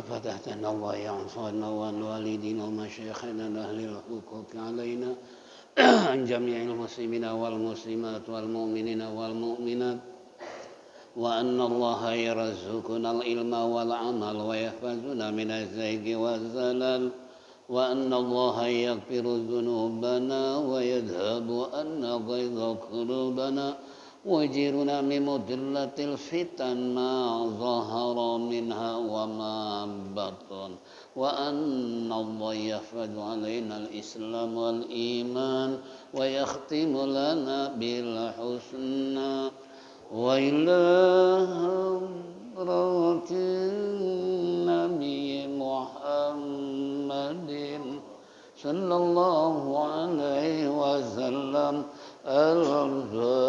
فتحتنا الله يعصرنا وأن والدينا ومشايخنا أهل الحقوق علينا عن جميع المسلمين والمسلمات والمؤمنين والمؤمنات وأن الله يرزقنا العلم والعمل ويحفظنا من الزيغ والزلل وأن الله يغفر ذنوبنا ويذهب عنا غيظ قلوبنا ويجيرنا من مضلة الفتن ما ظهر منها وما بطن وأن الله يحفظ علينا الإسلام والإيمان ويختم لنا بالحسنى وإلى حضرة النبي محمد صلى الله عليه وسلم الفاتحة.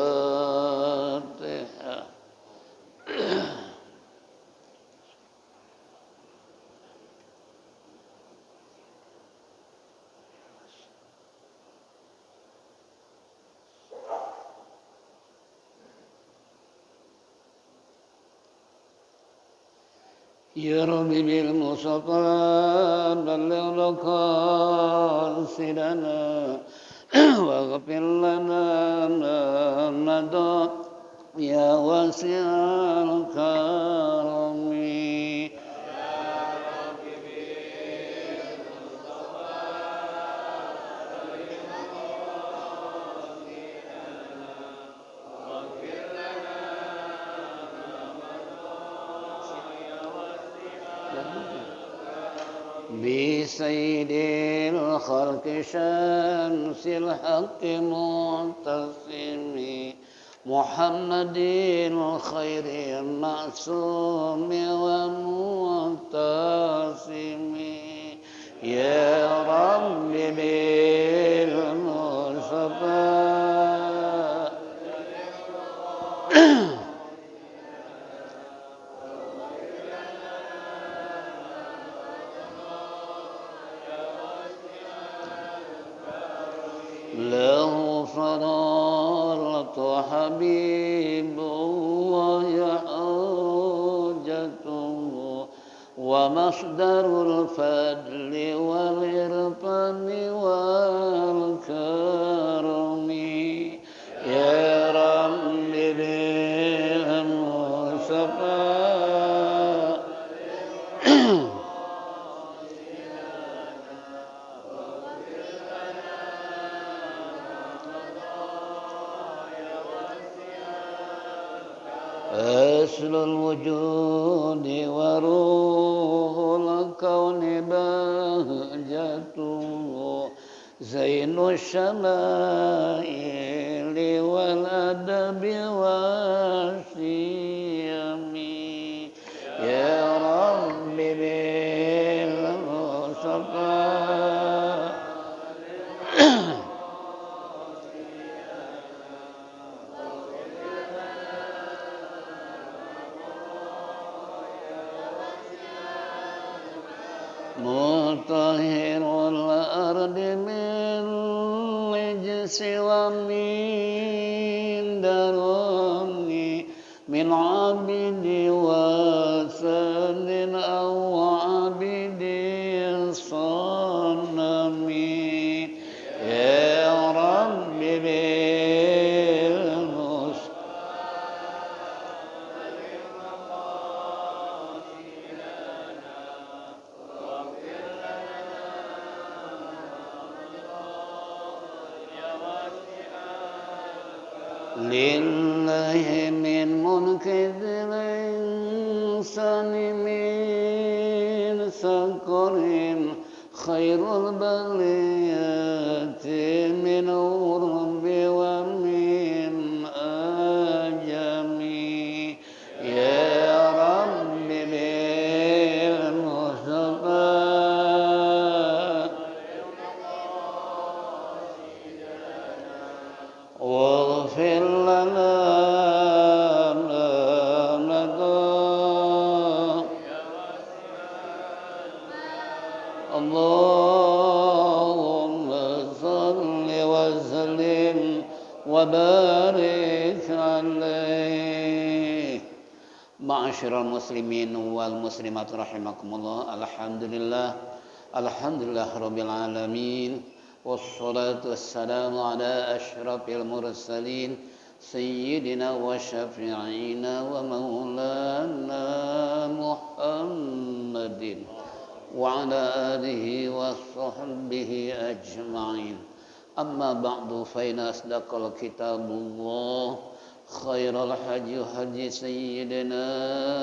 يا رب بالمصطفى بلغ مقاصدنا واغفر لنا ما مضى يا واسع الكرم. بسيد الخلق شمس الحق معتصم محمد الخير المعصوم ومعتصم يا رب بالمصطفى له فرارة حبيب الله حجته ومصدر الفضل والعرفان والكرم يا رب بالمصطفى أصل الوجود وروح الكون بهجته زين الشمائل والأدب والشيم يا رب بالمصطفى مطهر الأرض من رجس ومن درن من عبد وثن أو عبد صنم يا رب لله من منكر الإنسان من سكر خير البريات من غرب ومن أجم يا رب بالمصطفى واغفر لنا ما مضى اللهم صل وسلم وبارك عليه. Ma'asyiral muslimin wal muslimat rahimakumullah. Alhamdulillah rabbil alamin. Wassalatu wassalamu ala asyrafil mursalin sayyidina wa syafi'ina wa maulana Muhammadin wa ala alihi wa sahbihi ajma'in. Amma ba'du, fa inna asdaqal kitabullah khairal hadi sayyidina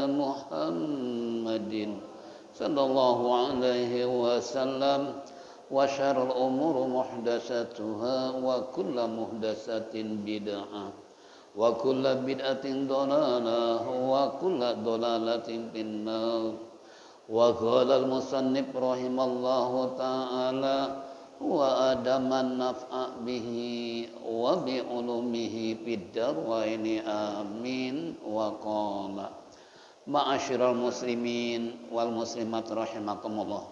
Muhammadin sallallahu alaihi wasallam wa syarrul umuri muhdatsatuha wa kullu muhdatsatin bid'ah wa kullu bid'atin dhalalah wa kullu dhalalatin finnar. Wa qala al-musannif rahimallahu ta'ala wa adaman naf'a bihi wa bi ulumihi fid darwaini amin. Wa qala ma'asyiral muslimin wal muslimat rahimakumullah.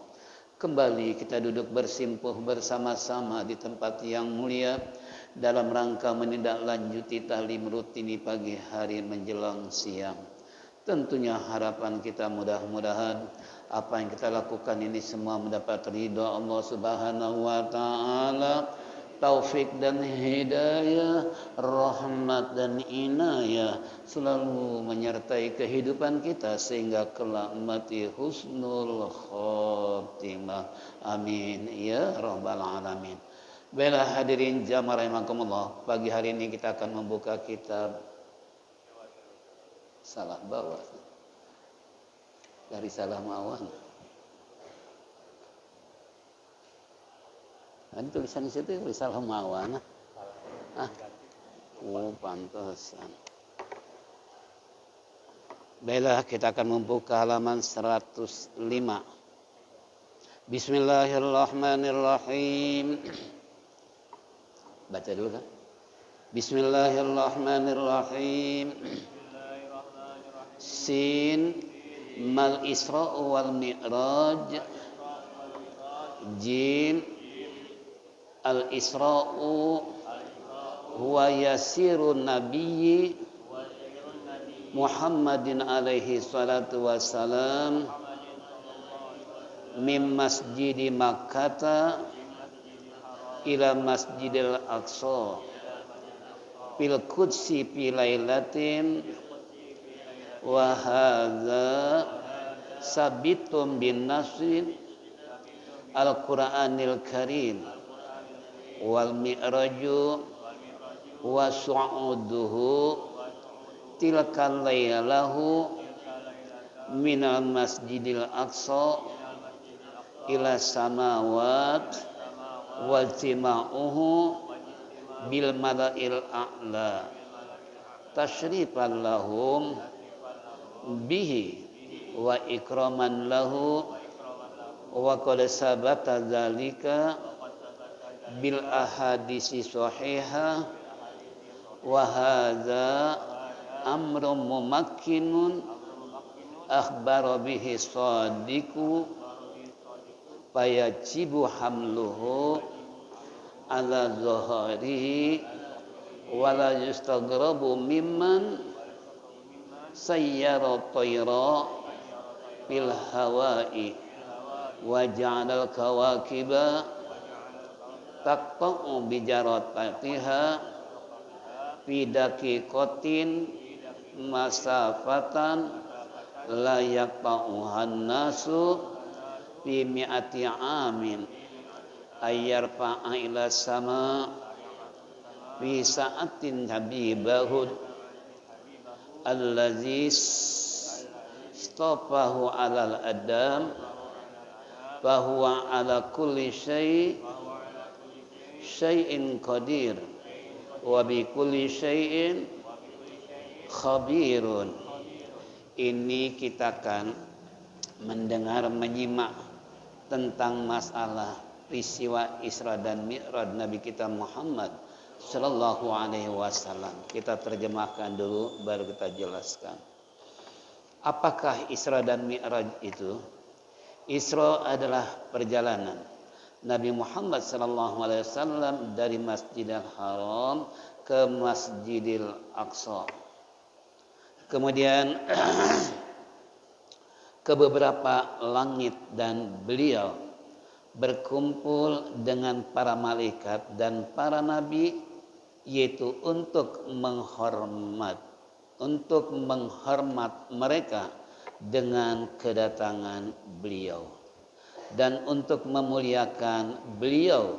Kembali kita duduk bersimpuh bersama-sama di tempat yang mulia dalam rangka menindaklanjuti taklim rutin di pagi hari menjelang siang. Tentunya harapan kita mudah-mudahan apa yang kita lakukan ini semua mendapat ridha Allah Subhanahu wa taala, taufik dan hidayah, rahmat dan inayah selalu menyertai kehidupan kita sehingga kelak mati husnul khotimah. Amin ya rabbal alamin. Baiklah hadirin jamaah rahimakumullah, pagi hari ini kita akan membuka kitab salah bawa dari salah mawan. Ada tulisan di situ salah mawan. Oh pantesan. Baiklah kita akan membuka halaman 105. Bismillahirrahmanirrahim. Baca dulu kan? Bismillahirrahmanirrahim. Sin mal Isra wal Mi'raj. Jim al Isra'u huwa yasirun nabiyyi Muhammadin alaihi salatu wassalam min masjidi Makkah ila masjidil Aqsa fil qudsi fi lailatin wa hadza sabitum bin nasrin al-Qur'anil Karim wal mi'raju wa su'uduhu tilkal laylahu minal masjidil aqsa ila samawat wal tima'uhu bil mala'il a'la tashrifan lahum bihi wa ikraman lahu wa qad sabata dzalika bil ahadisi sahihah wa hadza amrun mumakkinun akhbara bihi sadiqu fayajibu hamluhu ala zahirihi wa la yustaghrabu mimman sayyara tayra fil hawa'i wa ja'alal kawakiba taqta'u bijaratatiha fi daqiqatin masafatan la yaqta'uhan nasu fi mi'ati amin ayyarfa'a ila sama fi sa'atin habibahud allazi istafahu alal adam bahwa ala kulli syai'in qadir wa bi kulli syai'in khabirun. Ini kita akan mendengar menyimak tentang masalah peristiwa Isra dan Mi'raj Nabi kita Muhammad sallallahu alaihi wasallam. Kita terjemahkan dulu baru kita jelaskan. Apakah Isra dan Mi'raj itu? Isra adalah perjalanan Nabi Muhammad sallallahu alaihi wasallam dari Masjidil Haram ke Masjidil Aqsa. Kemudian ke beberapa langit dan beliau berkumpul dengan para malaikat dan para nabi, yaitu untuk menghormat mereka dengan kedatangan beliau dan untuk memuliakan beliau.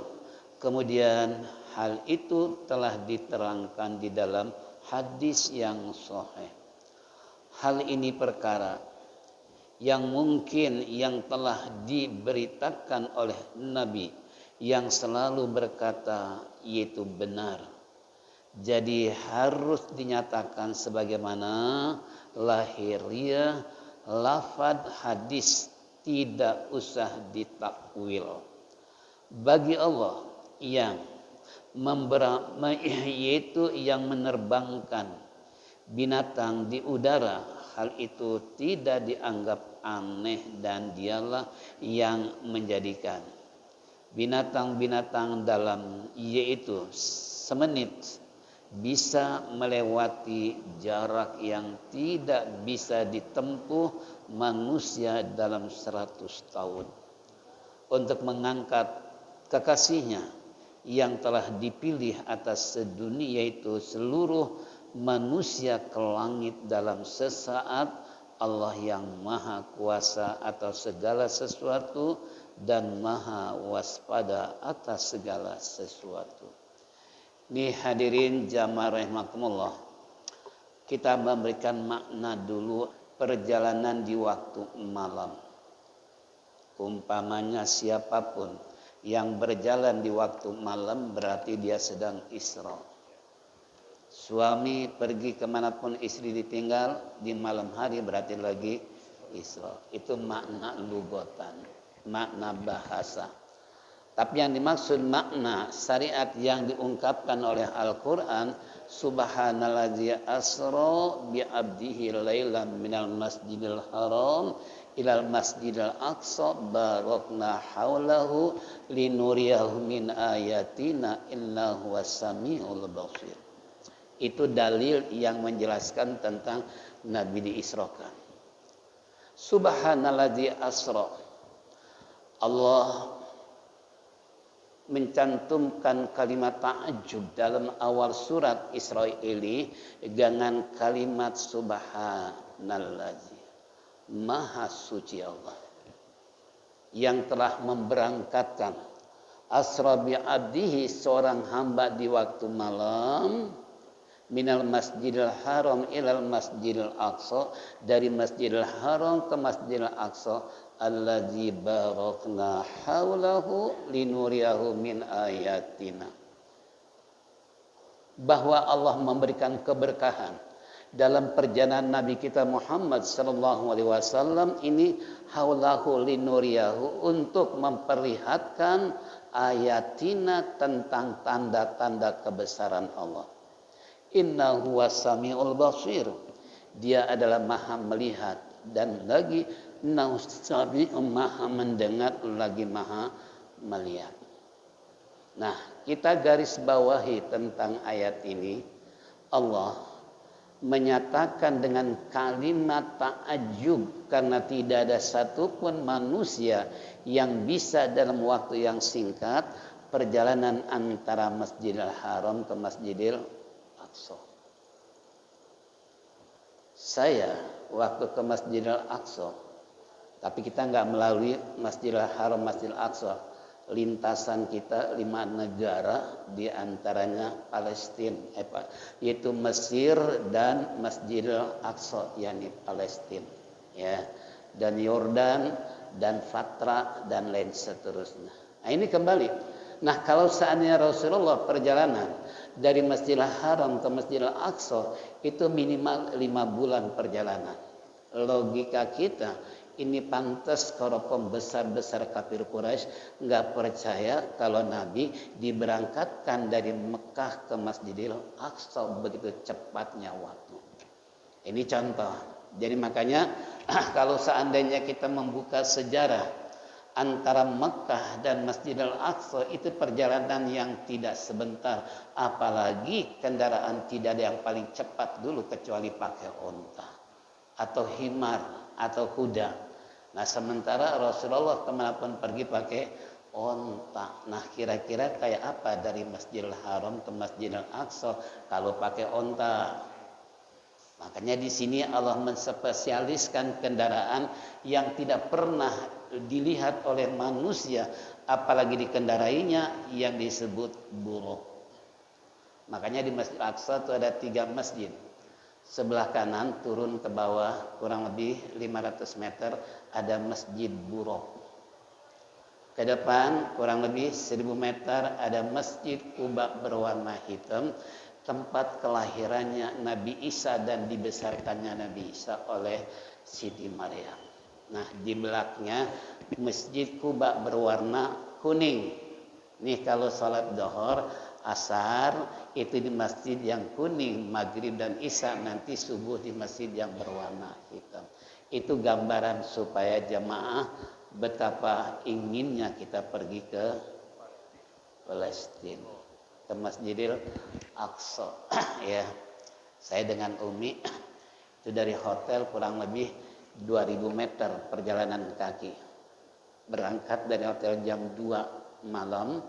Kemudian hal itu telah diterangkan di dalam hadis yang sahih. Hal ini perkara yang mungkin yang telah diberitakan oleh Nabi yang selalu berkata yaitu benar. Jadi harus dinyatakan sebagaimana lahiriah lafaz hadis, tidak usah ditakwil. Bagi Allah yang yaitu yang menerbangkan binatang di udara, hal itu tidak dianggap aneh dan dialah yang menjadikan binatang-binatang dalam yaitu semenit bisa melewati jarak yang tidak bisa ditempuh manusia dalam 100 tahun untuk mengangkat kekasihnya yang telah dipilih atas sedunia, yaitu seluruh manusia ke langit dalam sesaat. Allah yang maha kuasa atas segala sesuatu dan maha waspada atas segala sesuatu. Nih hadirin jamaah rahimakumullah, kita memberikan makna dulu perjalanan di waktu malam. Umpamanya siapapun yang berjalan di waktu malam berarti dia sedang Isra. Suami pergi kemanapun istri ditinggal di malam hari berarti lagi Isra. Itu makna lugatan, makna bahasa. Tapi yang dimaksud makna syariat yang diungkapkan oleh Al-Quran, subhanallazi asra bi abdihi lailan minal masjidil haram ilal masjidil aqsa barakna haulahu linuriyahu min ayatina innahu was-sami'ul basir. Itu dalil yang menjelaskan tentang Nabi diisrakan. Subhanallazi asra, Allah mencantumkan kalimat ta'ajub dalam awal surat Isra ini dengan kalimat subhanallazi, maha suci Allah yang telah memberangkatkan asra bi abdihi, seorang hamba di waktu malam, minal masjidil haram ilal masjidil aqsa, dari masjidil haram ke masjidil aqsa, allazi barakna haulahu linuriyahu min ayatina, bahwa Allah memberikan keberkahan dalam perjalanan Nabi kita Muhammad sallallahu alaihi wasallam ini, haulahu linuriyahu, untuk memperlihatkan ayatina, tentang tanda-tanda kebesaran Allah. Innahu was-sami'ul basir, dia adalah maha melihat, dan lagi innahu sami'un, maha mendengar, lagi maha melihat. Nah, kita garis bawahi tentang ayat ini. Allah menyatakan dengan kalimat ta'ajub karena tidak ada satupun manusia yang bisa dalam waktu yang singkat perjalanan antara Masjidil Haram ke Masjidil Aqsa. Saya waktu ke Masjidil Aqsa, tapi kita nggak melalui Masjidil Haram, Masjidil Aqsa, lintasan kita 5 negara, di antaranya Palestina, yaitu Mesir dan Masjidil Aqsa, yakni Palestina, ya, dan Yordan dan Fatra dan lain seterusnya. Nah, ini kembali. Nah, kalau seandainya Rasulullah perjalanan dari Masjidil Haram ke Masjidil Aqsa itu minimal 5 bulan perjalanan. Logika kita, ini pantas kalau pembesar-besar kafir Quraisy nggak percaya kalau Nabi diberangkatkan dari Mekah ke Masjidil Aqsa begitu cepatnya waktu. Ini contoh. Jadi makanya kalau seandainya kita membuka sejarah antara Mekah dan Masjidil Aqsa, itu perjalanan yang tidak sebentar. Apalagi kendaraan tidak ada yang paling cepat dulu kecuali pakai onta atau himar atau kuda. Nah sementara Rasulullah kemanapun pergi pakai onta. Nah kira-kira kayak apa dari Masjidil Haram ke Masjidil Aqsa kalau pakai onta? Makanya di sini Allah menspesialiskan kendaraan yang tidak pernah dilihat oleh manusia, apalagi dikendarainya, yang disebut buruk. Makanya di Masjid Aqsa itu ada 3 masjid. Sebelah kanan turun ke bawah kurang lebih 500 meter ada Masjid Buruk. Ke depan kurang lebih 1000 meter ada Masjid Quba berwarna hitam, tempat kelahirannya Nabi Isa dan dibesarkannya Nabi Isa oleh Siti Maryam. Nah di belakangnya Masjid Quba berwarna kuning. Nih kalau sholat zuhur, asar itu di masjid yang kuning, maghrib dan isya, nanti subuh di masjid yang berwarna hitam. Itu gambaran supaya jemaah betapa inginnya kita pergi ke Palestina, ke Masjidil Aqsa. Ya, saya dengan Umi itu dari hotel kurang lebih 2000 meter perjalanan kaki. Berangkat dari hotel jam 2 malam,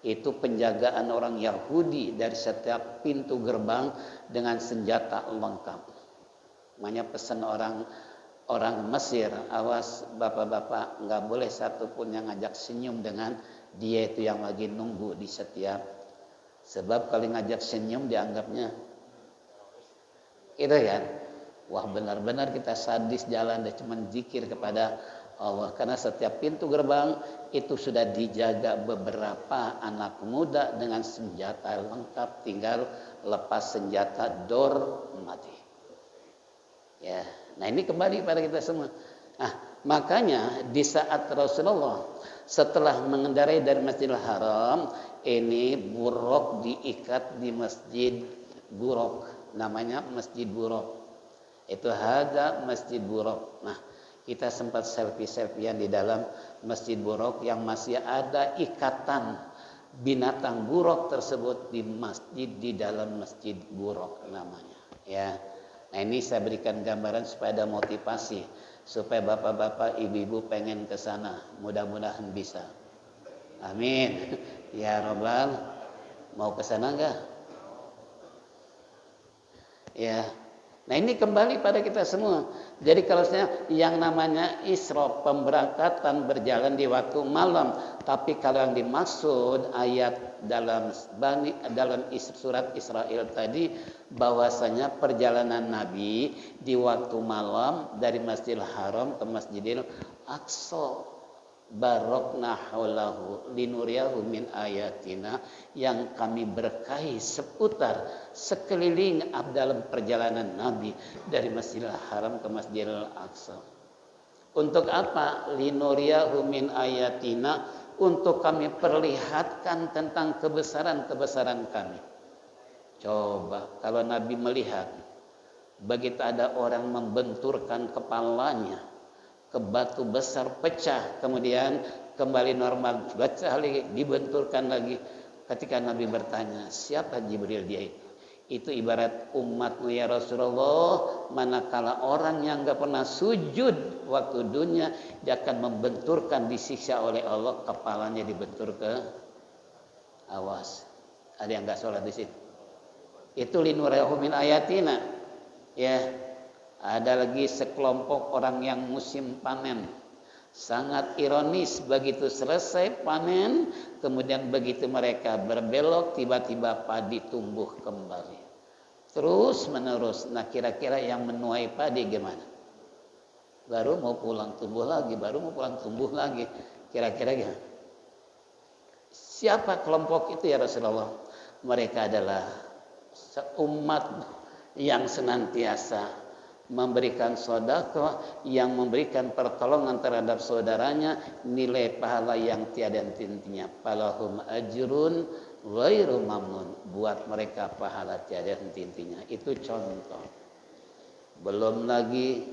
itu penjagaan orang Yahudi dari setiap pintu gerbang dengan senjata lengkap. Makanya pesan orang Mesir, awas bapak-bapak, nggak boleh satupun yang ngajak senyum dengan dia itu yang lagi nunggu di setiap. Sebab kalau ngajak senyum dianggapnya itu kan, wah benar-benar kita sadis jalan dan cuma zikir kepada Allah, karena setiap pintu gerbang itu sudah dijaga beberapa anak muda dengan senjata lengkap, tinggal lepas senjata dor mati. Ya, nah ini kembali pada kita semua. Nah, makanya di saat Rasulullah setelah mengendarai dari Masjidil Haram, ini Buruk diikat di Masjid Buruk, namanya Masjid Buruk. Itu ada Masjid Buruk. Nah, kita sempat selfie-selfiean di dalam Masjid Buruk yang masih ada ikatan binatang buruk tersebut di masjid, di dalam Masjid Buruk namanya. Ya, nah ini saya berikan gambaran supaya ada motivasi, supaya bapak-bapak, ibu-ibu pengen ke sana. Mudah-mudahan bisa. Amin. Ya Rabbal, mau ke sana enggak? Ya. Nah ini kembali pada kita semua. Jadi kalau yang namanya Isra, pemberangkatan berjalan di waktu malam. Tapi kalau yang dimaksud ayat dalam surat Israel tadi, bahwasanya perjalanan Nabi di waktu malam dari Masjidil Haram ke Masjidil Aqsa. Barokna haulahu linuriyahu min ayatina, yang kami berkahi seputar sekeliling dalam perjalanan Nabi dari Masjidil Haram ke Masjidil Aqsa. Untuk apa? Linuriyahu min ayatina, untuk kami perlihatkan tentang kebesaran-kebesaran kami. Coba kalau Nabi melihat begitu ada orang membenturkan kepalanya ke batu besar, pecah, kemudian kembali normal, pecah lagi, dibenturkan lagi. Ketika Nabi bertanya, siapa Jibril dia itu? Itu ibarat umatmu ya Rasulullah, manakala orang yang gak pernah sujud waktu dunia, dia akan membenturkan, disiksa oleh Allah, kepalanya dibentur ke awas. Ada yang gak sholat di situ? Itu linurayahu min ayatina. Ya. Ada lagi sekelompok orang yang musim panen. Sangat ironis, begitu selesai panen, kemudian begitu mereka berbelok, tiba-tiba padi tumbuh kembali. Terus menerus. Nah kira-kira yang menuai padi gimana? Baru mau pulang tumbuh lagi, baru mau pulang tumbuh lagi. Kira-kira gimana? Siapa kelompok itu ya Rasulullah? Mereka adalah seumat yang senantiasa memberikan sedekah, yang memberikan pertolongan terhadap saudaranya, nilai pahala yang tiada hentinya. Falahum ajrun ghairu mamnun, buat mereka pahala tiada hentinya. Itu contoh. Belum lagi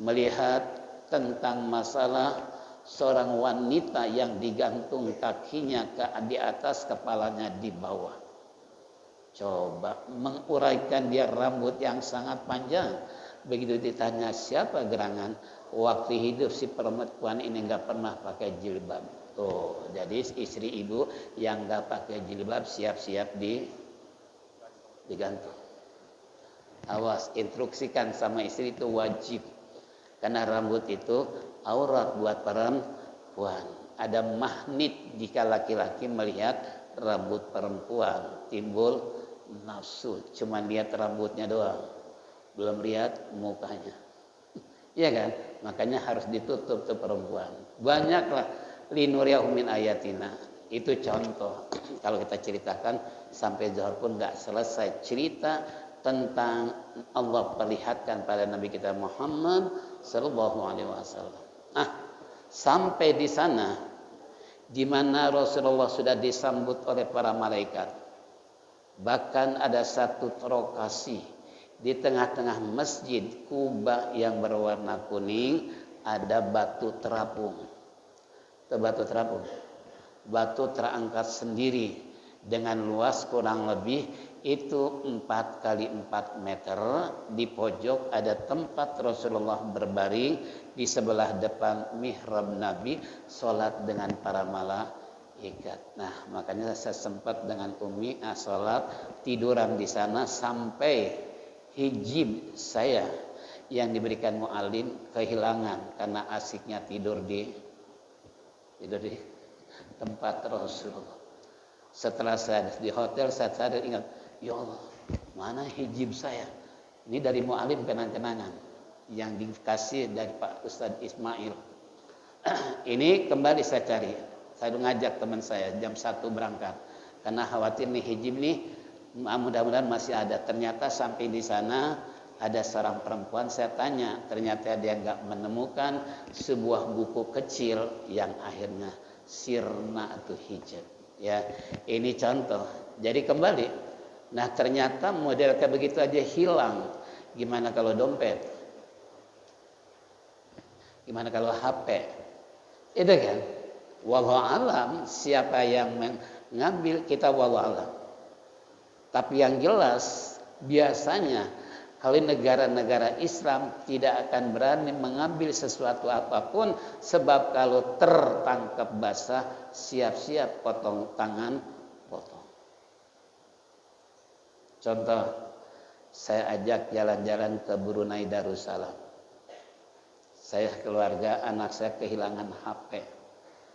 melihat tentang masalah seorang wanita yang digantung kakinya di atas, kepalanya di bawah. Coba menguraikan dia rambut yang sangat panjang, begitu ditanya siapa gerangan, waktu hidup si perempuan ini nggak pernah pakai jilbab. Tuh, jadi istri ibu yang nggak pakai jilbab siap-siap digantung. Awas, instruksikan sama istri itu wajib. Karena rambut itu aurat buat perempuan. Ada magnet jika laki-laki melihat rambut perempuan, timbul nafsu. Cuma lihat rambutnya doang, belum lihat mukanya. Iya kan? Makanya harus ditutup tuh perempuan. Banyaklah linuriyahum min ayatina. Itu contoh. Kalau kita ceritakan sampai zuhur pun nggak selesai cerita tentang Allah perlihatkan pada Nabi kita Muhammad sallallahu alaihi wasallam. Sampai di sana di mana Rasulullah sudah disambut oleh para malaikat. Bahkan ada satu lokasi di tengah-tengah masjid Kuba yang berwarna kuning ada batu terapung. Itu batu terapung. Batu terangkat sendiri dengan luas kurang lebih itu 4 kali 4 meter. Di pojok ada tempat Rasulullah berbaring, di sebelah depan mihrab Nabi sholat dengan para malaikat. Nah, makanya saya sempat dengan Umi sholat tiduran di sana sampai hijab saya yang diberikan mu'alim kehilangan karena asiknya tidur di tempat Rasulullah. Setelah saya di hotel saya sadar ingat, ya Allah, mana hijab saya? Ini dari mu'alim kenang-kenangan yang dikasih dari Pak Ustadz Ismail. Ini kembali saya cari. Saya ngajak teman saya jam 1 berangkat karena khawatir nih hijab nih mudah-mudahan masih ada. Ternyata sampai di sana ada seorang perempuan, saya tanya, ternyata dia nggak menemukan sebuah buku kecil yang akhirnya sirna atau hijab. Ya, ini contoh. Jadi kembali. Nah, ternyata model kayak begitu aja hilang. Gimana kalau dompet? Gimana kalau HP? Itu kan? Wallahu alam, siapa yang mengambil kita wallahu alam. Tapi yang jelas biasanya kalau negara-negara Islam tidak akan berani mengambil sesuatu apapun, sebab kalau tertangkap basah siap-siap potong tangan, potong. Contoh, saya ajak jalan-jalan ke Brunei Darussalam. Saya keluarga, anak saya kehilangan HP.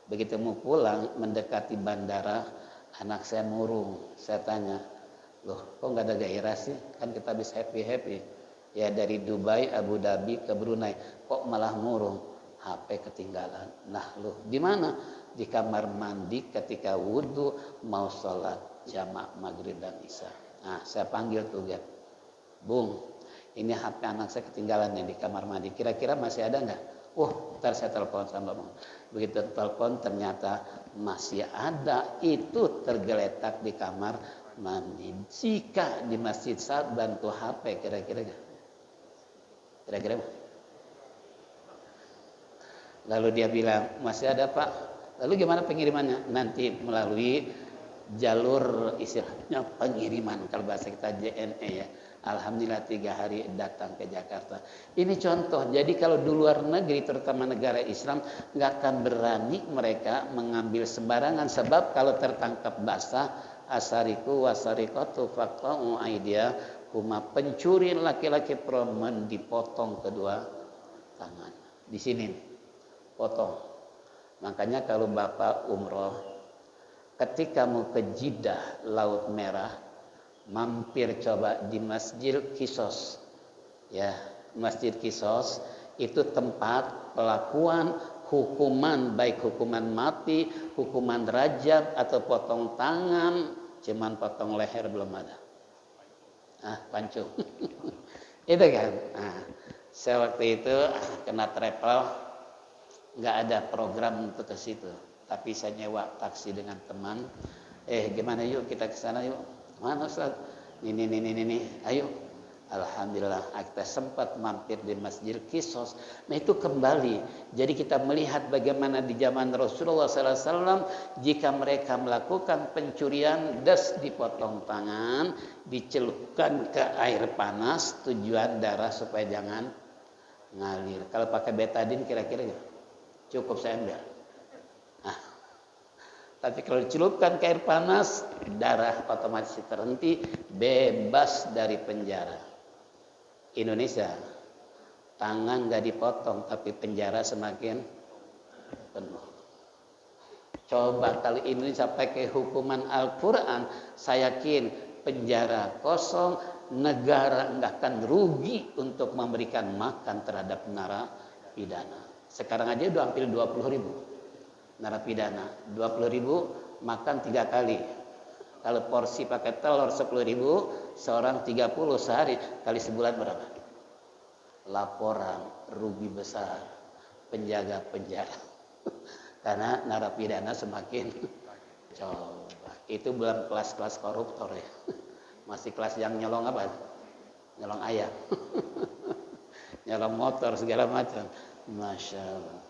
Begitu mau pulang mendekati bandara, anak saya murung. Saya tanya, loh kok nggak ada gairah sih? Kan kita bisa happy-happy. Ya dari Dubai, Abu Dhabi ke Brunei, kok malah murung? HP ketinggalan. Nah loh di mana? Di kamar mandi ketika wudhu mau sholat jamaah maghrib dan isya. Nah saya panggil tuh ya, Bung, ini HP anak saya ketinggalan nih di kamar mandi. Kira-kira masih ada nggak? Ntar saya telepon sama Bang. Begitu telepon ternyata masih ada. Itu tergeletak di kamar mandi. Jika di masjid saat bantu HP kira-kira lalu dia bilang masih ada Pak, lalu gimana pengirimannya? Nanti melalui jalur istilahnya pengiriman kalau bahasa kita JNE ya. Alhamdulillah 3 hari datang ke Jakarta. Ini contoh. Jadi kalau di luar negeri terutama negara Islam nggak akan berani mereka mengambil sembarangan, sebab kalau tertangkap basah asariku wasarikatu faqta'u aidia huma, pencuri laki-laki perempuan dipotong kedua tangan. Di sini potong. Makanya kalau Bapak umroh ketika mau ke Jeddah Laut Merah, mampir coba di Masjid Qisas. Ya, Masjid Qisas itu tempat pelakuan hukuman, baik hukuman mati, hukuman rajam atau potong tangan. Cuman potong leher belum ada. Pancung. Itu kan. Saya waktu itu kena travel, nggak ada program untuk ke situ. Tapi saya nyewa taksi dengan teman. Gimana yuk kita ke sana yuk. Mana Ustaz? Ini. Ayo. Alhamdulillah kita sempat mampir di Masjid Qissos. Nah itu kembali. Jadi kita melihat bagaimana di zaman Rasulullah SAW jika mereka melakukan pencurian, dipotong tangan, dicelupkan ke air panas, tujuan darah supaya jangan ngalir. Kalau pakai betadin kira-kira cukup saya ambil. Nah, tapi kalau dicelupkan ke air panas, darah otomatis terhenti, bebas dari penjara. Indonesia, tangan nggak dipotong, tapi penjara semakin penuh. Coba kalau Indonesia pakai hukuman Al-Quran, saya yakin penjara kosong, negara nggak akan rugi untuk memberikan makan terhadap narapidana. Sekarang aja udah hampir 20.000 narapidana, 20.000 makan 3 kali. Kalau porsi pakai telur 10.000, seorang 30 sehari, kali sebulan berapa? Laporan rugi besar penjaga penjara. Karena narapidana semakin coba. Itu belum kelas-kelas koruptor ya. Masih kelas yang nyolong apa? Nyolong ayam. Nyolong motor segala macam. Masya Allah.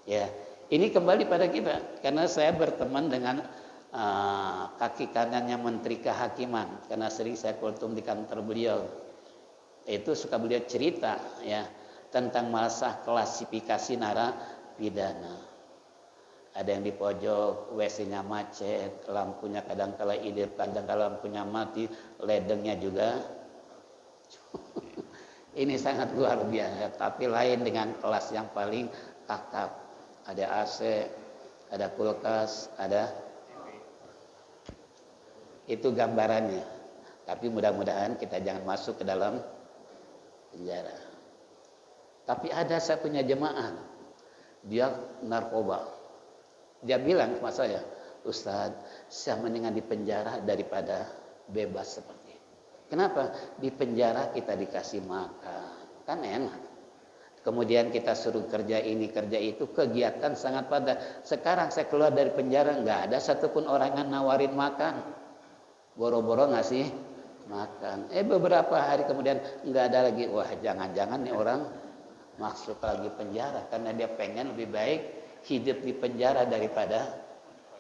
Ya, ini kembali pada kita. Karena saya berteman dengan kaki kanannya Menteri Kehakiman, karena sering saya kultum di kantor beliau. Itu suka beliau cerita ya tentang masalah klasifikasi narapidana. Ada yang di pojok, WC-nya macet, lampunya kadang-kala hidup, kadang-kala lampunya mati, ledengnya juga. Ini sangat luar biasa, tapi lain dengan kelas yang paling kakap. Ada AC, ada kulkas, ada. Itu gambarannya. Tapi mudah-mudahan kita jangan masuk ke dalam penjara. Tapi ada satunya jemaah, dia narkoba. Dia bilang sama saya, Ustaz, saya mendingan di penjara daripada bebas seperti ini. Kenapa? Di penjara kita dikasih makan, kan enak. Kemudian kita suruh kerja ini, kerja itu, kegiatan sangat padat. Sekarang saya keluar dari penjara, nggak ada satupun orang yang nawarin makan. Boro-boro ngasih makan. Beberapa hari kemudian nggak ada lagi. Wah, jangan-jangan nih orang masuk lagi penjara karena dia pengen lebih baik hidup di penjara daripada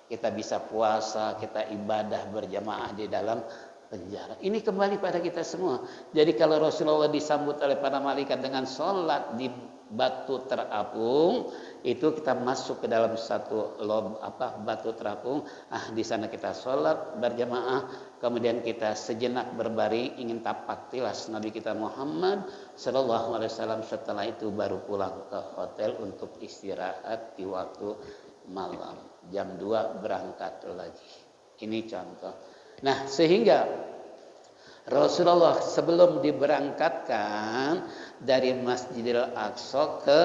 kita bisa puasa, kita ibadah berjamaah di dalam penjara. Ini kembali pada kita semua. Jadi kalau Rasulullah disambut oleh para malaikat dengan sholat di batu terapung, itu kita masuk ke dalam satu batu terapung. Di sana kita sholat berjamaah, kemudian kita sejenak berbaring ingin tapak tilas Nabi kita Muhammad Sallallahu Alaihi Wasallam. Setelah itu baru pulang ke hotel untuk istirahat di waktu malam. Jam 2 berangkat lagi. Ini contoh. Nah, sehingga Rasulullah sebelum diberangkatkan dari Masjidil Aqsa ke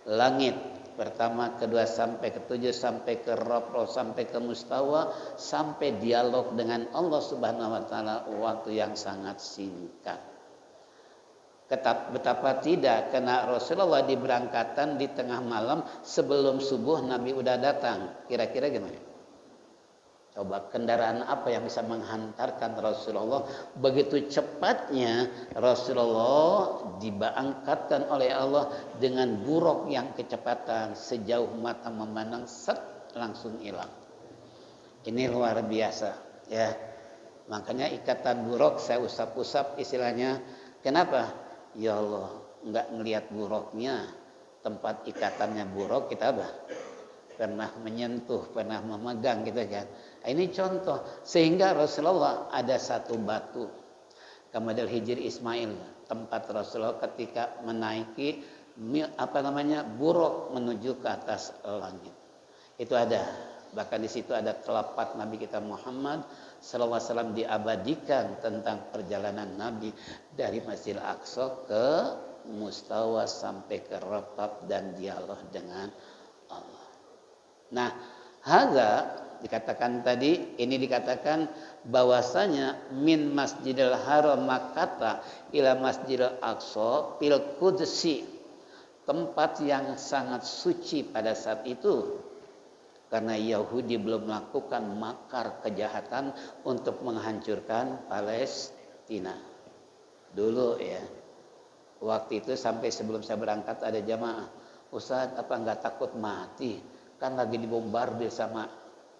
langit pertama, kedua, sampai ke-7, sampai ke Rabbah, sampai ke Mustawa, sampai dialog dengan Allah Subhanahu wa taala waktu yang sangat singkat. Betapa tidak, karena Rasulullah diberangkatkan di tengah malam sebelum subuh Nabi udah datang. Kira-kira gimana? Coba kendaraan apa yang bisa menghantarkan Rasulullah begitu cepatnya? Rasulullah diangkatkan oleh Allah dengan buruk yang kecepatan sejauh mata memandang, langsung hilang. Ini luar biasa ya. Makanya ikatan buruk saya usap-usap istilahnya. Kenapa? Ya Allah, enggak ngelihat buruknya, tempat ikatannya buruk kita pernah menyentuh, pernah memegang gitu kan. Ini contoh. Sehingga Rasulullah ada satu batu Kamadil Hijri Ismail, tempat Rasulullah ketika menaiki buruk menuju ke atas langit. Itu ada. Bahkan di situ ada telapak Nabi kita Muhammad sallallahu alaihi wasallam diabadikan tentang perjalanan Nabi dari Masjidil Aqsa ke Mustawa sampai ke Rabbah dan dialog dengan Allah. Nah, hadza dikatakan tadi, ini dikatakan bahwasanya min Masjidil Haram Makkah ila Masjidil Aqsa fil Qudsi, tempat yang sangat suci pada saat itu, karena Yahudi belum melakukan makar kejahatan untuk menghancurkan Palestina. Dulu ya, waktu itu sampai sebelum saya berangkat ada jamaah, Ustaz apa nggak takut mati? Kan lagi dibombardir sama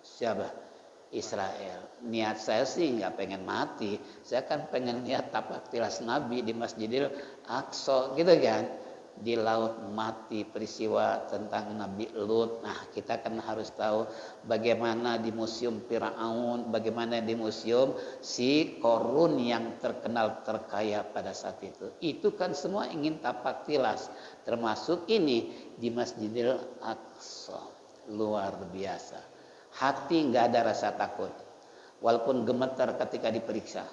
siapa? Israel. Niat saya sih nggak pengen mati, saya kan pengen lihat tapak tilas Nabi di Masjidil Aqsa gitu kan, di laut mati, peristiwa tentang Nabi Lut. Nah kita kan harus tahu bagaimana di museum Firaun, bagaimana di museum si Korun yang terkenal terkaya pada saat itu kan semua ingin tapak tilas, termasuk ini di Masjidil Aqsa. Luar biasa, hati nggak ada rasa takut, walaupun gemetar ketika diperiksa.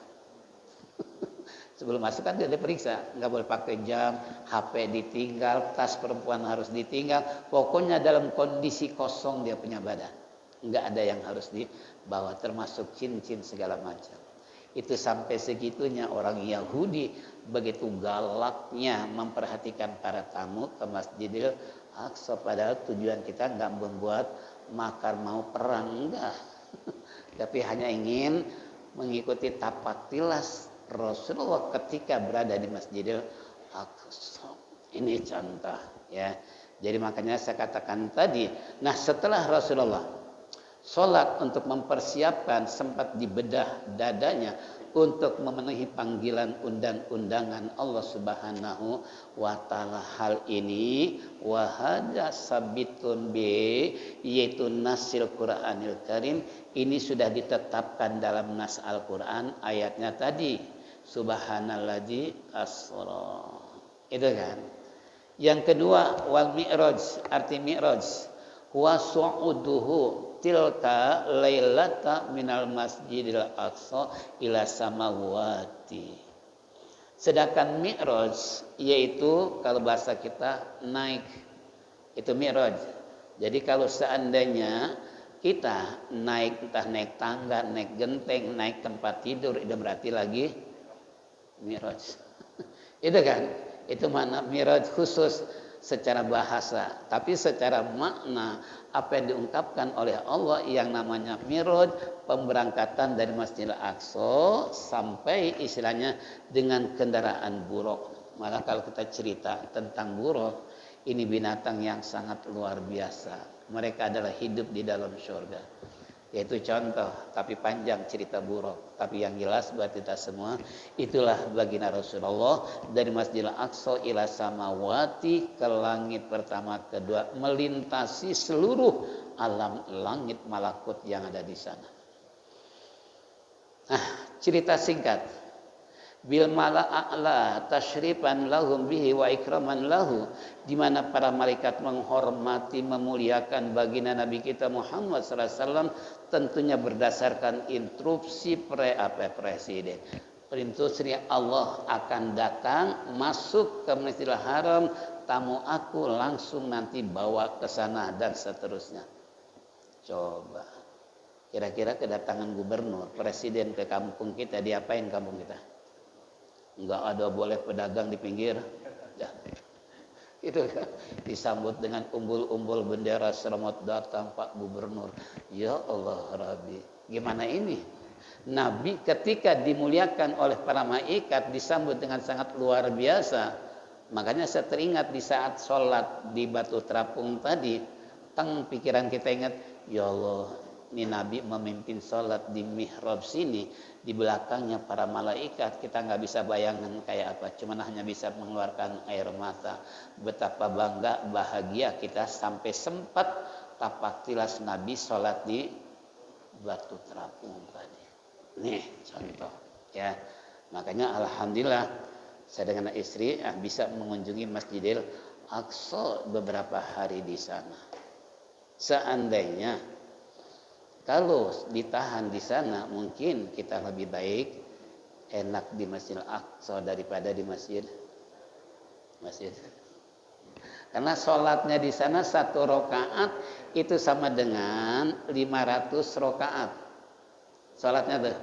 Sebelum masuk kan dia diperiksa, nggak boleh pakai jam, HP ditinggal, tas perempuan harus ditinggal, pokoknya dalam kondisi kosong dia punya badan, nggak ada yang harus dibawa, termasuk cincin segala macam. Itu sampai segitunya orang Yahudi begitu galaknya memperhatikan para tamu ke Masjidil Aqsa, padahal tujuan kita nggak membuat makar mau perang, enggak. Tapi hanya ingin mengikuti tapak tilas Rasulullah ketika berada di Masjidil Aqsa. Ini contoh ya. Jadi makanya saya katakan tadi, nah setelah Rasulullah sholat untuk mempersiapkan, sempat dibedah dadanya untuk memenuhi panggilan undangan Allah Subhanahu wa taala. Hal ini wahada sabitun bi, yaitu nasil Qur'anil Karim, ini sudah ditetapkan dalam nas Al-Qur'an, ayatnya tadi subhanalladzi asra. Itu kan. Yang kedua wal mi'raj, arti mi'raj wa su'uduhu tilka lailata minal masjidil aqsa ila samawati. Sedangkan mi'raj yaitu kalau bahasa kita naik, itu mi'raj. Jadi kalau seandainya kita naik, entah naik tangga, naik genteng, naik tempat tidur, itu berarti lagi mi'raj. Itu kan, itu makna mi'raj khusus secara bahasa, tapi secara makna apa yang diungkapkan oleh Allah yang namanya mi'raj, pemberangkatan dari Masjidil Aqsa sampai istilahnya dengan kendaraan buruk. Malah kalau kita cerita tentang buruk, ini binatang yang sangat luar biasa. Mereka adalah hidup di dalam surga. Yaitu contoh, tapi panjang cerita buruk. Tapi yang jelas buat kita semua, itulah baginda Rasulullah dari Masjidil Aqsa ila samawati, ke langit pertama, kedua, melintasi seluruh alam langit malakut yang ada di sana. Nah, cerita singkat. Bil mala'a'la tasyrifan lahum bihi wa ikraman lahu, di mana para malaikat menghormati, memuliakan baginda Nabi kita Muhammad sallallahu alaihi wasallam, tentunya berdasarkan instruksi presiden. Instruksi Allah akan datang masuk ke Masjidil Haram, tamu aku langsung nanti bawa ke sana dan seterusnya. Coba kira-kira kedatangan gubernur, presiden ke kampung kita, diapain kampung kita? Enggak ada boleh pedagang di pinggir. Ya. Itu kan disambut dengan umbul-umbul bendera, selamat datang Pak Gubernur. Ya Allah Rabbi, gimana ini? Nabi ketika dimuliakan oleh para malaikat disambut dengan sangat luar biasa. Makanya saya teringat di saat sholat di Batu Terapung tadi, pikiran kita ingat, ya Allah, ini Nabi memimpin sholat di mihrab sini, di belakangnya para malaikat, kita nggak bisa bayangkan kayak apa, cuman hanya bisa mengeluarkan air mata. Betapa bangga, bahagia kita sampai sempat tapak tilas Nabi sholat di Batu Terapung tadi. Nih contoh ya. Makanya alhamdulillah saya dengan istri bisa mengunjungi Masjidil Aqsa beberapa hari di sana. Seandainya kalau ditahan di sana, mungkin kita lebih baik enak di Masjidil Aqsa daripada di masjid. Karena sholatnya di sana 1 rakaat itu sama dengan 500 rakaat. Sholatnya tuh.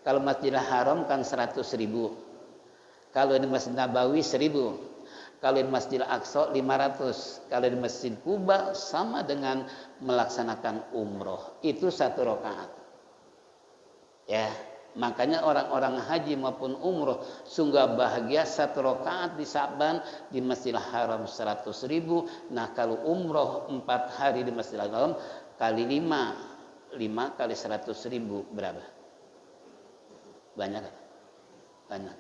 Kalau Masjidil Haram kan 100.000. Kalau di Masjid Nabawi 1.000. Kalau di Masjidil Aqsa 500. Kalau di Masjid Kuba sama dengan melaksanakan umroh. Itu 1 rakaat. Ya. Makanya orang-orang haji maupun umroh sungguh bahagia 1 rakaat di Sa'ban di Masjidil Haram 100.000. Nah kalau umroh 4 hari di Masjidil Haram kali 5 kali 100.000 berapa? Banyak kan? Banyak.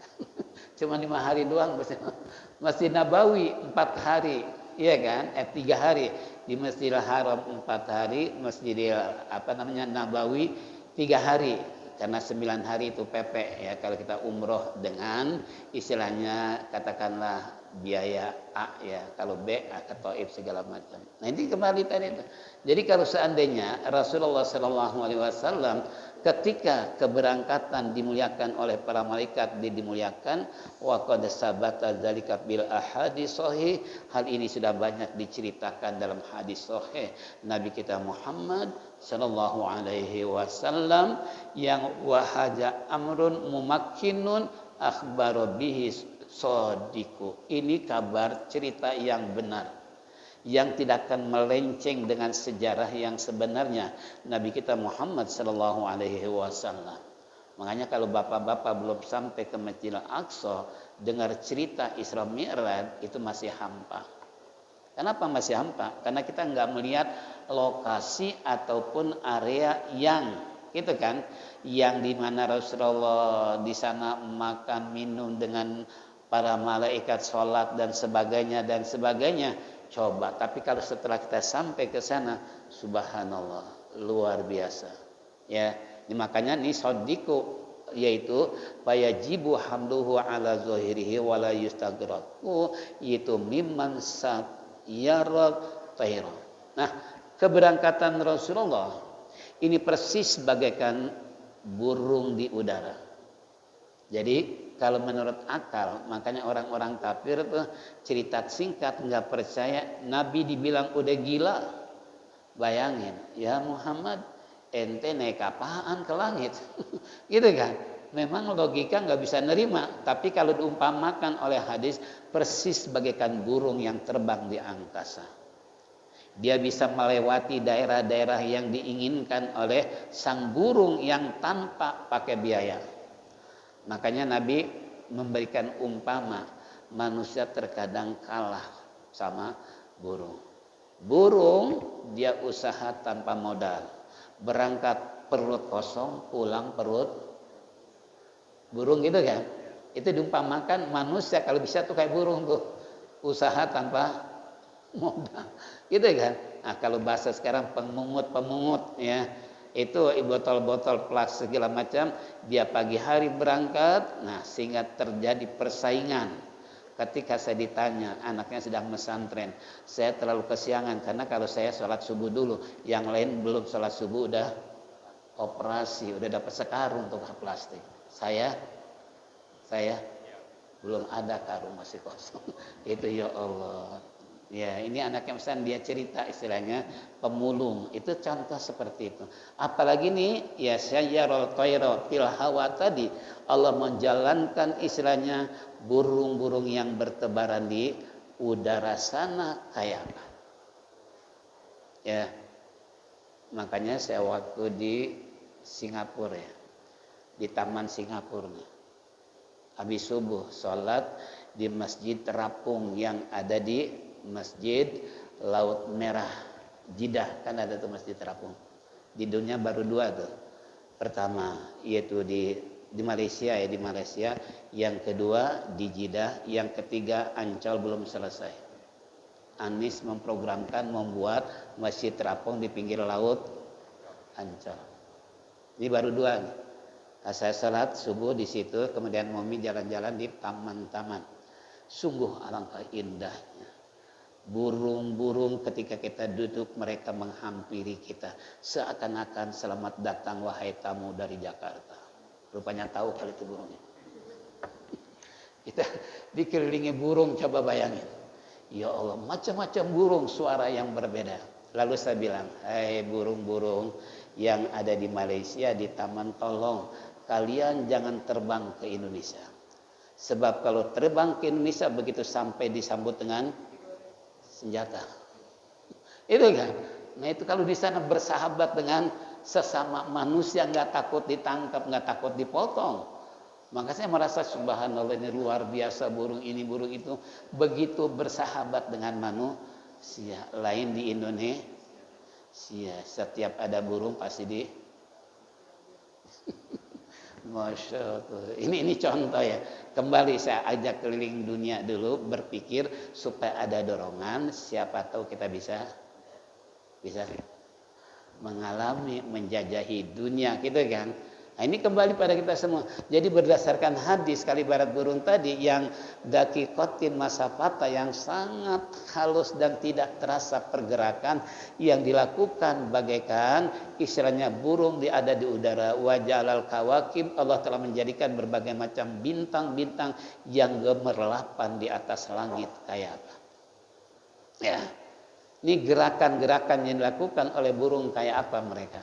Cuma 5 hari doang. Masjid Nabawi 4 hari, iya kan? 3 hari di Masjidil Haram 4 hari, Masjidil Nabawi 3 hari. Karena 9 hari itu PP ya kalau kita umroh dengan istilahnya katakanlah biaya A ya, kalau B atau Taif segala macam. Nah ini kembali tadi itu. Jadi kalau seandainya Rasulullah SAW ketika keberangkatan dimuliakan oleh para malaikat, dimuliakan, wa qad sabata dzalika bil ahadits sahih, hal ini sudah banyak diceritakan dalam hadis sahih Nabi kita Muhammad sallallahu alaihi wasallam yang wahaja amrun mumakkinun akhbaro bihi sadiku. Ini kabar cerita yang benar, yang tidak akan melenceng dengan sejarah yang sebenarnya Nabi kita Muhammad sallallahu alaihi wasallam. Makanya kalau bapak-bapak belum sampai ke Masjidil Aqsa dengar cerita Isra Mi'raj itu masih hampa. Kenapa masih hampa? Karena kita nggak melihat lokasi ataupun area yang itu kan, yang dimana Rasulullah di sana makan minum dengan para malaikat, sholat dan sebagainya dan sebagainya. Coba, tapi kalau setelah kita sampai ke sana, subhanallah, luar biasa. Ya, makanya nih sadiku, yaitu fayajibu hamduhu ala zahirihi wala yustagraku, yaitu mimman yarat tayra. Nah, keberangkatan Rasulullah ini persis bagaikan burung di udara. Jadi kalau menurut akal, makanya orang-orang kafir tuh cerita singkat nggak percaya Nabi dibilang udah gila. Bayangin, ya Muhammad, ente naik apaan ke langit? Gitu kan? Memang logika nggak bisa nerima, tapi kalau diumpamakan oleh hadis persis bagaikan burung yang terbang di angkasa. Dia bisa melewati daerah-daerah yang diinginkan oleh sang burung yang tanpa pakai biaya. Makanya Nabi memberikan umpama manusia terkadang kalah sama burung. Burung dia usaha tanpa modal, berangkat perut kosong, pulang perut burung gitu kan. Itu diumpamakan manusia kalau bisa tuh kayak burung tuh, usaha tanpa modal gitu kan. Nah kalau bahasa sekarang pemungut ya, itu botol-botol plastik segala macam, dia pagi hari berangkat, nah sehingga terjadi persaingan. Ketika saya ditanya, anaknya sedang pesantren, saya terlalu kesiangan karena kalau saya sholat subuh dulu, yang lain belum sholat subuh udah operasi, udah dapat sekarung untuk plastik. Saya belum ada, karung masih kosong. Itu ya Allah. Ya, ini anaknya pesan, dia cerita istilahnya pemulung. Itu contoh seperti itu. Apalagi nih ya sayyarul tayra fil hawa tadi, Allah menjalankan istilahnya burung-burung yang bertebaran di udara sana kayak apa? Ya. Makanya saya waktu di Singapura ya. Di Taman Singapura. Habis subuh sholat di Masjid Terapung yang ada di Masjid Laut Merah Jeddah, kan ada tuh Masjid Terapung. Di dunia baru 2 tuh. Pertama yaitu di Malaysia ya, di Malaysia. Yang kedua di Jeddah, yang ketiga Ancol belum selesai. Anies memprogramkan membuat Masjid Terapung di pinggir laut Ancol. Ini baru 2 nih. Nah, saya salat subuh di situ, kemudian Momi jalan-jalan di taman-taman. Sungguh alangkah indahnya. Burung-burung ketika kita duduk mereka menghampiri kita. Seakan-akan selamat datang wahai tamu dari Jakarta. Rupanya tahu kali itu burungnya. Kita dikelilingi burung, coba bayangin. Ya Allah, macam-macam burung, suara yang berbeda. Lalu saya bilang, hai burung-burung yang ada di Malaysia, di taman, tolong kalian jangan terbang ke Indonesia. Sebab kalau terbang ke Indonesia begitu sampai disambut dengan senjata. Itu kan. Nah itu kalau di sana bersahabat dengan sesama manusia, nggak takut ditangkap, nggak takut dipotong. Maka saya merasa subhanallah, ini luar biasa burung ini burung itu begitu bersahabat dengan manusia. Lain di Indonesia, setiap ada burung pasti di Masya Allah. Ini contoh ya. Kembali saya ajak keliling dunia dulu, berpikir supaya ada dorongan. Siapa tahu kita bisa mengalami, menjajahi dunia, gitu kan. Nah, ini kembali pada kita semua. Jadi berdasarkan hadis kali barat burung tadi yang dakikotin masafata, yang sangat halus dan tidak terasa pergerakan yang dilakukan bagaikan istilahnya burung ada di udara. Wajalal kawakib, Allah telah menjadikan berbagai macam bintang-bintang yang gemerlapan di atas langit kayak apa. Ya. Ini gerakan-gerakan yang dilakukan oleh burung kayak apa mereka.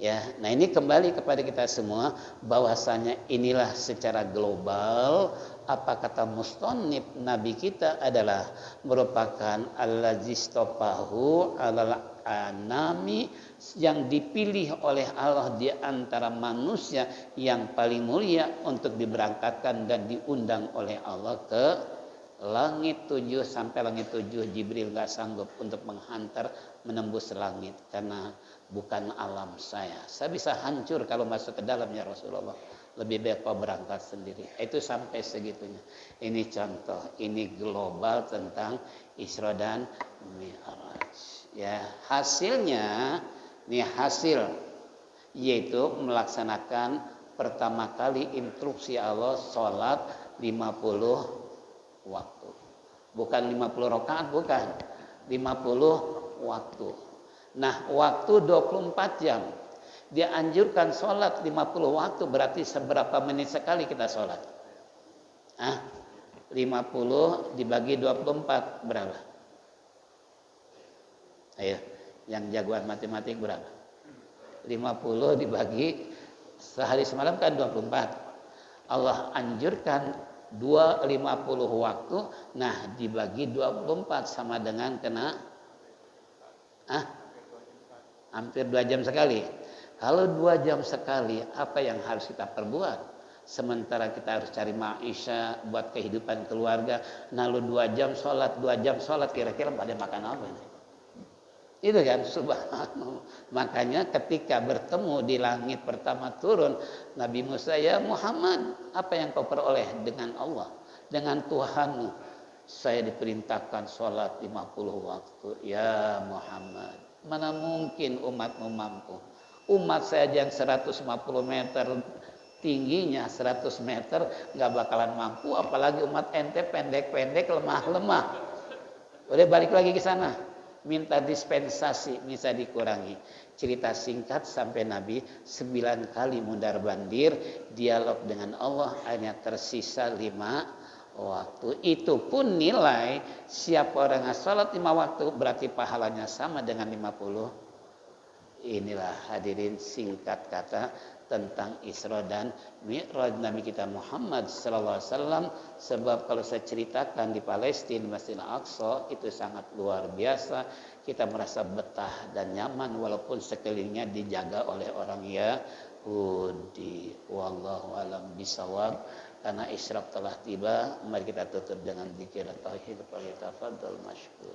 Ya, nah ini kembali kepada kita semua bahwasanya inilah secara global apa kata mustonib Nabi kita adalah merupakan allazistopahu alal anami, yang dipilih oleh Allah di antara manusia yang paling mulia untuk diberangkatkan dan diundang oleh Allah ke langit 7 sampai langit 7. Jibril gak sanggup untuk menghantar menembus langit karena bukan alam saya bisa hancur kalau masuk ke dalamnya Rasulullah. Lebih baik kau berangkat sendiri. Itu sampai segitunya. Ini contoh, ini global tentang Isra dan Mi'raj. Ya, hasilnya, nih hasil yaitu melaksanakan pertama kali instruksi Allah sholat 50 waktu. Bukan 50 rakaat, bukan. 50 waktu. Nah, waktu 24 jam. Dia anjurkan sholat 50 waktu, berarti seberapa menit sekali kita sholat? 50 dibagi 24 berapa? Ayo, yang jagoan matematik berapa? 50 dibagi sehari semalam kan 24. Allah anjurkan 50 waktu, nah dibagi 24 sama dengan kena hampir 2 jam sekali. Kalau 2 jam sekali, apa yang harus kita perbuat? Sementara kita harus cari maisha buat kehidupan keluarga. Lalu 2 jam sholat, kira-kira pada makan apa ini? Itu kan subhanallah. Makanya ketika bertemu di langit pertama turun Nabi Musa, ya Muhammad, apa yang kau peroleh dengan Allah, dengan Tuhanmu? Saya diperintahkan sholat 50 waktu. Ya Muhammad, mana mungkin umatmu mampu? Umat saya yang 150 meter tingginya, 100 meter gak bakalan mampu, apalagi umat ente pendek-pendek, lemah-lemah. Udah balik lagi ke sana, minta dispensasi, bisa dikurangi. Cerita singkat sampai Nabi 9 kali mundar bandir, dialog dengan Allah, hanya tersisa 5 waktu. Itu pun nilai siapa orang yang sholat 5 waktu berarti pahalanya sama dengan 50. Inilah hadirin singkat kata tentang Isra dan Mi'raj Nabi kita Muhammad sallallahu alaihi wasallam. Sebab kalau saya ceritakan di Palestina, Masjid Al-Aqsa itu sangat luar biasa. Kita merasa betah dan nyaman walaupun sekelilingnya dijaga oleh orang Yahudi. Wallahu alam bisawab. Karena isyraq telah tiba, mari kita tutup dengan zikir tauhid. Tafadhal mashkur.